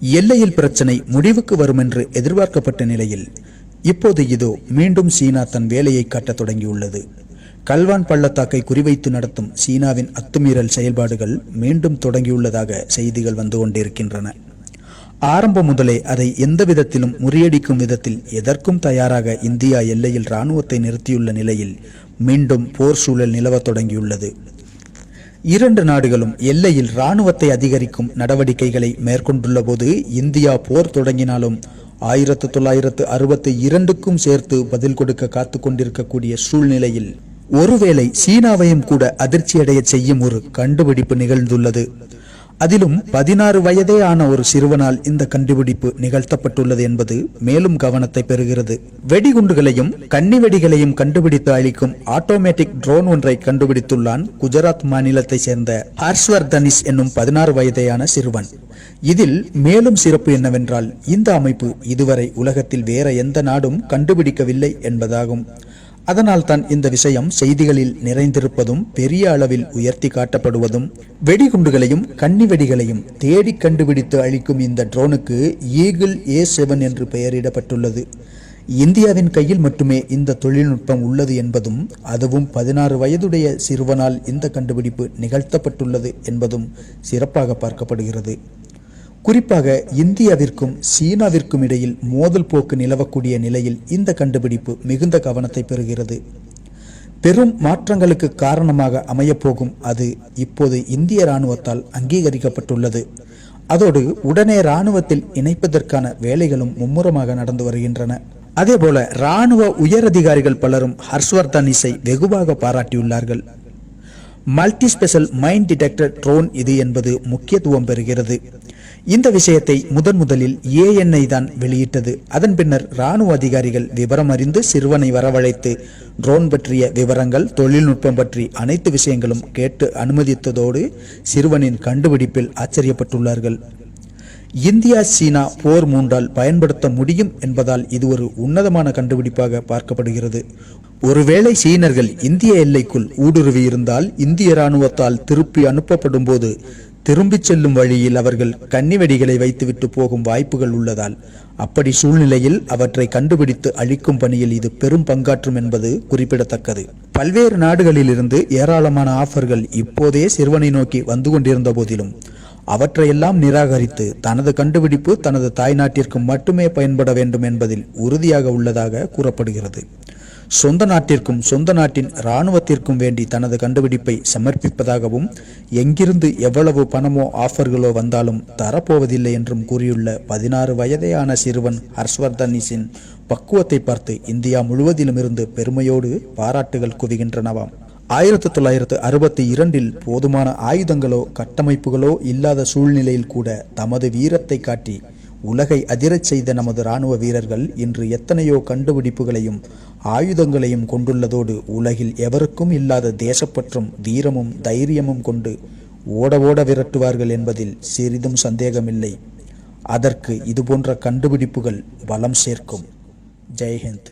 எல்லையில் பிரச்சனை முடிவுக்கு வரும் என்று எதிர்பார்க்கப்பட்ட நிலையில் இப்போது இதோ மீண்டும் சீனா தன் வேலையை காட்ட தொடங்கியுள்ளது. கல்வான் பள்ளத்தாக்கை குறிவைத்து நடத்தும் சீனாவின் அத்துமீறல் செயல்பாடுகள் மீண்டும் தொடங்கியுள்ளதாக செய்திகள் வந்து கொண்டிருக்கின்றன. ஆரம்பம் முதலே அதை எந்த விதத்திலும் முறியடிக்கும் விதத்தில் எதற்கும் தயாராக இந்தியா எல்லையில் இராணுவத்தை நிறுத்தியுள்ள நிலையில் மீண்டும் போர் சூழல் நிலவ தொடங்கியுள்ளது. இரண்டு நாடுகளும் எல்லையில் இராணுவத்தை அதிகரிக்கும் நடவடிக்கைகளை மேற்கொண்டுள்ள போது இந்தியா போர் தொடங்கினாலும் 1962க்கும் சேர்த்து பதில் கொடுக்க காத்து கொண்டிருக்கக்கூடிய சூழ்நிலையில் ஒருவேளை சீனாவையும் கூட அதிர்ச்சியடைய செய்யும் ஒரு கண்டுபிடிப்பு நிகழ்ந்துள்ளது. அதிலும் 16 வயதே ஆன ஒரு சிறுவனால் இந்த கண்டுபிடிப்பு நிகழ்த்தப்பட்டுள்ளது என்பது மேலும் கவனத்தை பெறுகிறது. வெடிகுண்டுகளையும் கன்னி வெடிகளையும் கண்டுபிடித்து அளிக்கும் ஆட்டோமேட்டிக் ட்ரோன் ஒன்றை கண்டுபிடித்துள்ளான் குஜராத் மாநிலத்தை சேர்ந்த ஹர்ஷ்வர்தனிஸ் என்னும் 16 வயதேயான சிறுவன். இதில் மேலும் சிறப்பு என்னவென்றால் இந்த அமைப்பு இதுவரை உலகத்தில் வேற எந்த நாடும் கண்டுபிடிக்கவில்லை என்பதாகும். அதனால் தான் இந்த விஷயம் செய்திகளில் நிறைந்திருப்பதும் பெரிய அளவில் உயர்த்தி காட்டப்படுவதும். வெடிகுண்டுகளையும் கன்னி வெடிகளையும் தேடி கண்டுபிடித்து அளிக்கும் இந்த ட்ரோனுக்கு ஈகிள் A7 என்று பெயரிடப்பட்டுள்ளது. இந்தியாவின் கையில் மட்டுமே இந்த தொழில்நுட்பம் உள்ளது என்பதும் அதுவும் 16 வயதுடைய சிறுவனால் இந்த கண்டுபிடிப்பு நிகழ்த்தப்பட்டுள்ளது என்பதும் சிறப்பாக பார்க்கப்படுகிறது. குறிப்பாக இந்தியாவிற்கும் சீனாவிற்கும் இடையில் மோதல் போக்கு நிலவக்கூடிய நிலையில் இந்த கண்டுபிடிப்பு மிகுந்த கவனத்தை பெறுகிறது. பெரும் மாற்றங்களுக்கு காரணமாக அமையப்போகும் அது இப்போது இந்திய இராணுவத்தால் அங்கீகரிக்கப்பட்டுள்ளது. அதோடு உடனே இராணுவத்தில் இணைப்பதற்கான வேலைகளும் மும்முரமாக நடந்து வருகின்றன. அதேபோல இராணுவ உயரதிகாரிகள் பலரும் ஹர்ஷ்வர்தனிஸை வெகுவாக பாராட்டியுள்ளார்கள். மல்டி ஸ்பெஷல் மைன் டிடெக்டர் ட்ரோன் இது என்பது முக்கியத்துவம் பெறுகிறது. இந்த விஷயத்தை முதலில் ANI தான் வெளியிட்டது. அதன் பின்னர் இராணுவ அதிகாரிகள் விவரம் அறிந்து சிறுவனை வரவழைத்து ட்ரோன் பற்றிய விவரங்கள், தொழில்நுட்பம் பற்றி அனைத்து விஷயங்களும் கேட்டு அனுமதித்ததோடு சிறுவனின் கண்டுபிடிப்பில் ஆச்சரியப்பட்டுள்ளார்கள். இந்தியா சீனா போர் மூண்டால் பயன்படுத்த முடியும் என்பதால் இது ஒரு உன்னதமான கண்டுபிடிப்பாக பார்க்கப்படுகிறது. ஒருவேளை சீனர்கள் இந்திய எல்லைக்குள் ஊடுருவி இருந்தால் இந்திய இராணுவத்தால் திருப்பி அனுப்பப்படும் போது திரும்பிச் செல்லும் வழியில் அவர்கள் கன்னிவெடிகளை வைத்துவிட்டு போகும் வாய்ப்புகள் உள்ளதால் அப்படி சூழ்நிலையில் அவற்றை கண்டுபிடித்து அழிக்கும் பணியில் இது பெரும் பங்காற்றும் என்பது குறிப்பிடத்தக்கது. பல்வேறு நாடுகளிலிருந்து ஏராளமான ஆஃபர்கள் இப்போதே சிறுவனை நோக்கி வந்து கொண்டிருந்த போதிலும் அவற்றையெல்லாம் நிராகரித்து தனது கண்டுபிடிப்பு தனது தாய்நாட்டிற்கு மட்டுமே பயன்பட வேண்டும் என்பதில் உறுதியாக உள்ளதாக கூறப்படுகிறது. சொந்த நாட்டிற்கும் சொந்த நாட்டின் இராணுவத்திற்கும் வேண்டி தனது கண்டுபிடிப்பை சமர்ப்பிப்பதாகவும் எங்கிருந்து எவ்வளவு பணமோ ஆஃபர்களோ வந்தாலும் தரப்போவதில்லை என்றும் கூறியுள்ள 16 வயதேயான சிறுவன் ஹர்ஷ்வர்தனிஸின் பக்குவத்தை பார்த்து இந்தியா முழுவதிலும் இருந்து பெருமையோடு பாராட்டுகள் குவிகின்றனவாம். 1962 போதுமான ஆயுதங்களோ கட்டமைப்புகளோ இல்லாத சூழ்நிலையில் கூட தமது வீரத்தை காட்டி உலகை அதிரச் செய்த நமது இராணுவ வீரர்கள் இன்று எத்தனையோ கண்டுபிடிப்புகளையும் ஆயுதங்களையும் கொண்டுள்ளதோடு உலகில் எவருக்கும் இல்லாத தேசப்பற்றும் வீரமும் தைரியமும் கொண்டு ஓட விரட்டுவார்கள் என்பதில் சிறிதும் சந்தேகமில்லை. அதற்கு இதுபோன்ற கண்டுபிடிப்புகள் பலம் சேர்க்கும். ஜெய்ஹிந்த்.